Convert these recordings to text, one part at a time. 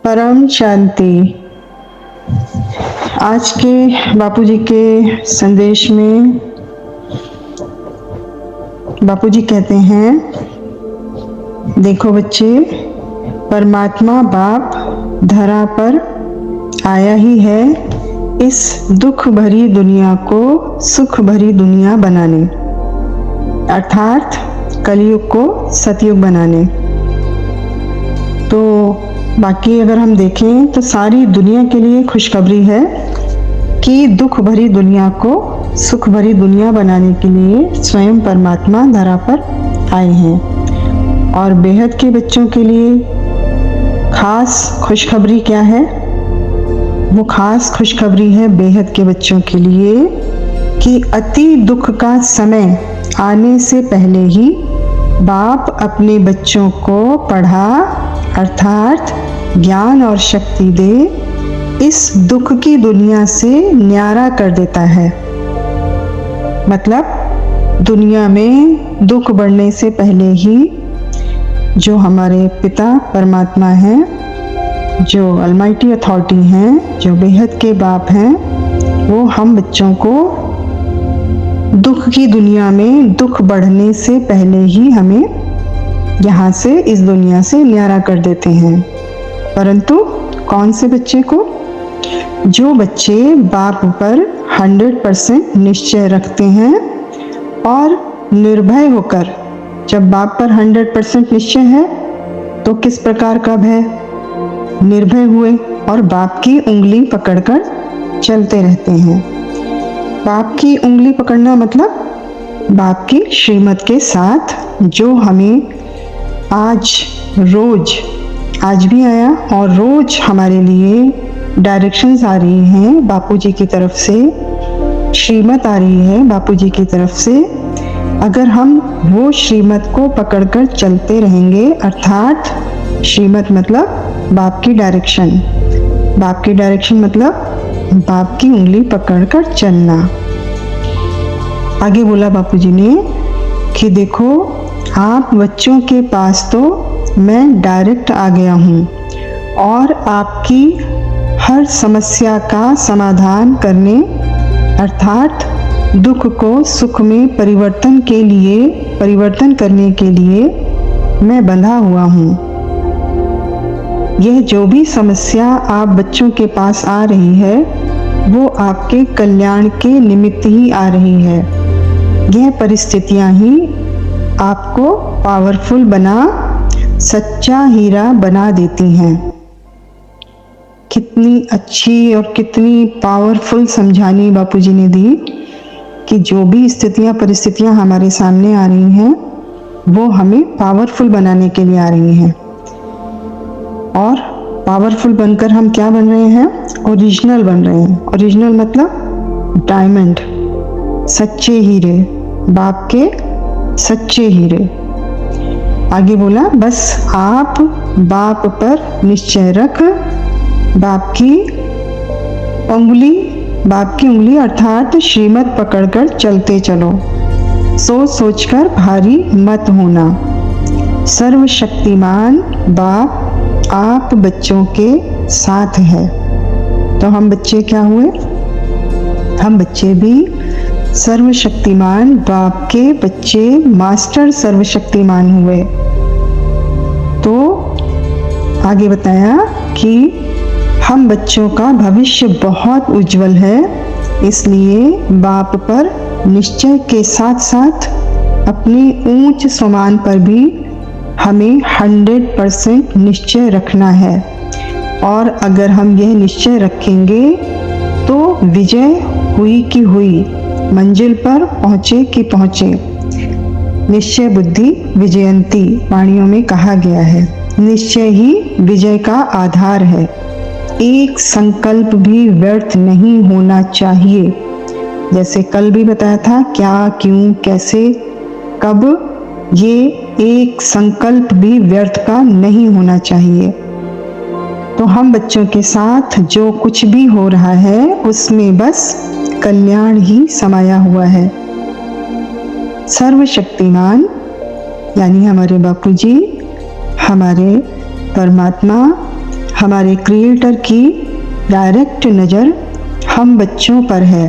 परम शांति। आज के बापूजी के संदेश में बापूजी कहते हैं, देखो बच्चे, परमात्मा बाप धरा पर आया ही है इस दुख भरी दुनिया को सुख भरी दुनिया बनाने, अर्थात कलयुग को सतयुग बनाने। तो बाकी अगर हम देखें तो सारी दुनिया के लिए खुशखबरी है कि दुख भरी दुनिया को सुख भरी दुनिया बनाने के लिए स्वयं परमात्मा धरा पर आए हैं। और बेहद के बच्चों के लिए खास खुशखबरी क्या है? वो खास खुशखबरी है बेहद के बच्चों के लिए कि अति दुख का समय आने से पहले ही बाप अपने बच्चों को पढ़ा, अर्थात ज्ञान और शक्ति दे इस दुख की दुनिया से न्यारा कर देता है। मतलब दुनिया में दुख बढ़ने से पहले ही जो हमारे पिता परमात्मा हैं, जो अलमाइटी अथॉरिटी हैं, जो बेहद के बाप हैं, वो हम बच्चों को दुख की दुनिया में दुख बढ़ने से पहले ही हमें यहाँ से इस दुनिया से न्यारा कर देते हैं। परंतु कौन से बच्चे को? जो बच्चे बाप पर 100% निश्चय रखते हैं और निर्भय होकर। जब बाप पर 100% निश्चय है तो किस प्रकार का भय? निर्भय हुए और बाप की उंगली पकड़कर चलते रहते हैं। बाप की उंगली पकड़ना मतलब बाप की श्रीमत के साथ जो हमें आज भी आया और रोज हमारे लिए डायरेक्शंस आ रही हैं बापूजी की तरफ से, श्रीमत आ रही है बापूजी की तरफ से। अगर हम वो श्रीमत को पकड़कर चलते रहेंगे, अर्थात श्रीमत मतलब बाप की डायरेक्शन, बाप की डायरेक्शन मतलब बाप की उंगली पकड़कर चलना। आगे बोला बापूजी ने कि देखो, आप बच्चों के पास तो मैं डायरेक्ट आ गया हूँ और आपकी हर समस्या का समाधान करने, अर्थात दुख को सुख में परिवर्तन करने के लिए मैं बंधा हुआ हूँ। यह जो भी समस्या आप बच्चों के पास आ रही है वो आपके कल्याण के निमित्त ही आ रही है। यह परिस्थितियाँ ही आपको पावरफुल बना, सच्चा हीरा बना देती हैं। कितनी अच्छी और कितनी पावरफुल समझानी बापूजी ने दी कि जो भी स्थितियाँ परिस्थितियाँ हमारे सामने आ रही हैं वो हमें पावरफुल बनाने के लिए आ रही हैं। और पावरफुल बनकर हम क्या बन रहे हैं? ओरिजिनल बन रहे हैं। ओरिजिनल मतलब डायमंड, सच्चे हीरे, बाप के सच्चे हीरे। आगे बोला, बस आप बाप पर निश्चय रख, बाप की उंगली अर्थात श्रीमत पकड़कर चलते चलो। सोच सोचकर भारी मत होना। सर्वशक्तिमान बाप आप बच्चों के साथ है। तो हम बच्चे क्या हुए? हम बच्चे भी सर्वशक्तिमान बाप के बच्चे, मास्टर सर्वशक्तिमान हुए। तो आगे बताया कि हम बच्चों का भविष्य बहुत उज्जवल है, इसलिए बाप पर निश्चय के साथ साथ अपनी ऊंच समान पर भी हमें 100% निश्चय रखना है। और अगर हम यह निश्चय रखेंगे तो विजय हुई की हुई, मंजिल पर पहुँचे कि पहुँचे। निश्चय बुद्धि विजयंती वाणियों में कहा गया है। निश्चय ही विजय का आधार है। एक संकल्प भी व्यर्थ नहीं होना चाहिए। जैसे कल भी बताया था, क्या, क्यों, कैसे, कब, ये एक संकल्प भी व्यर्थ का नहीं होना चाहिए। तो हम बच्चों के साथ जो कुछ भी हो रहा है उसमें बस कल्याण ही समाया हुआ है। सर्वशक्तिमान यानी हमारे बापूजी, हमारे परमात्मा हमारे क्रिएटर की डायरेक्ट नज़र हम बच्चों पर है,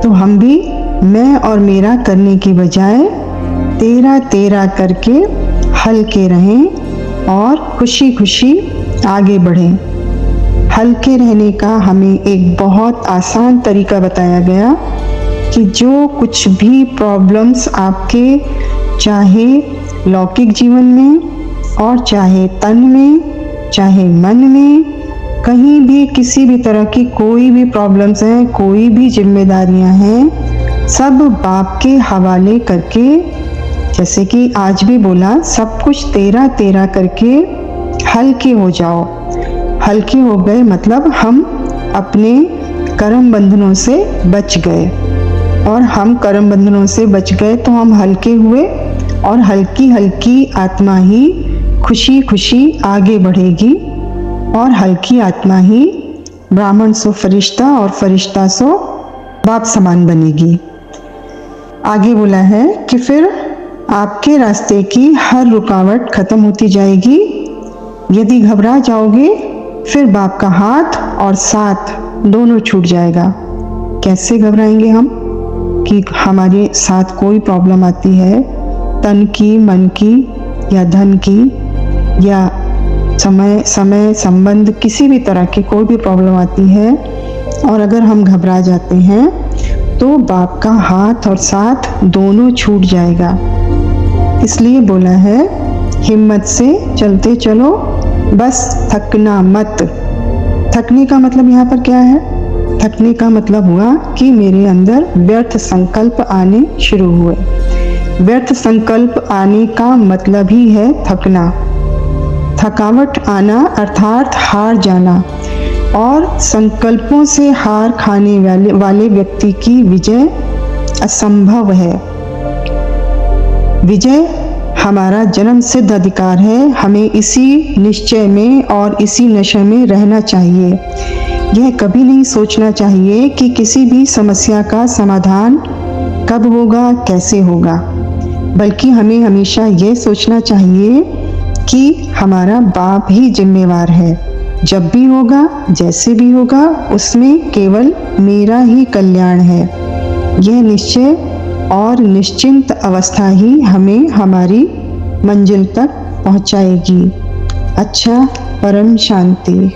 तो हम भी मैं और मेरा करने की बजाय तेरा तेरा करके हल्के रहें और खुशी खुशी आगे बढ़ें। हल्के रहने का हमें एक बहुत आसान तरीका बताया गया कि जो कुछ भी प्रॉब्लम्स आपके चाहे लौकिक जीवन में और चाहे तन में चाहे मन में कहीं भी किसी भी तरह की कोई भी प्रॉब्लम्स हैं, कोई भी जिम्मेदारियां हैं, सब बाप के हवाले करके, जैसे कि आज भी बोला, सब कुछ तेरा तेरा करके हल्के हो जाओ। हल्के हो गए मतलब हम अपने कर्म बंधनों से बच गए, और हम कर्म बंधनों से बच गए तो हम हल्के हुए, और हल्की हल्की आत्मा ही खुशी खुशी आगे बढ़ेगी, और हल्की आत्मा ही ब्राह्मण सो फरिश्ता और फरिश्ता सो बाप समान बनेगी। आगे बोला है कि फिर आपके रास्ते की हर रुकावट खत्म होती जाएगी। यदि घबरा जाओगे फिर बाप का हाथ और साथ दोनों छूट जाएगा। कैसे घबराएंगे हम कि हमारे साथ कोई प्रॉब्लम आती है, तन की, मन की या धन की या समय संबंध, किसी भी तरह की कोई भी प्रॉब्लम आती है, और अगर हम घबरा जाते हैं तो बाप का हाथ और साथ दोनों छूट जाएगा। इसलिए बोला है हिम्मत से चलते चलो, बस थकना मत। थकने का मतलब यहाँ पर क्या है? थकने का मतलब हुआ कि मेरे अंदर व्यर्थ संकल्प आने शुरू हुए। व्यर्थ संकल्प आने का मतलब ही है थकना। थकावट आना अर्थात हार जाना, और संकल्पों से हार खाने वाले व्यक्ति की विजय असंभव है। विजय हमारा जन्म सिद्ध अधिकार है। हमें इसी निश्चय में और इसी नशे में रहना चाहिए। यह कभी नहीं सोचना चाहिए कि किसी भी समस्या का समाधान कब होगा, कैसे होगा, बल्कि हमें हमेशा यह सोचना चाहिए कि हमारा बाप ही जिम्मेवार है। जब भी होगा, जैसे भी होगा, उसमें केवल मेरा ही कल्याण है। यह निश्चय और निश्चिंत अवस्था ही हमें हमारी मंजिल तक पहुंचाएगी। अच्छा, परम शांति।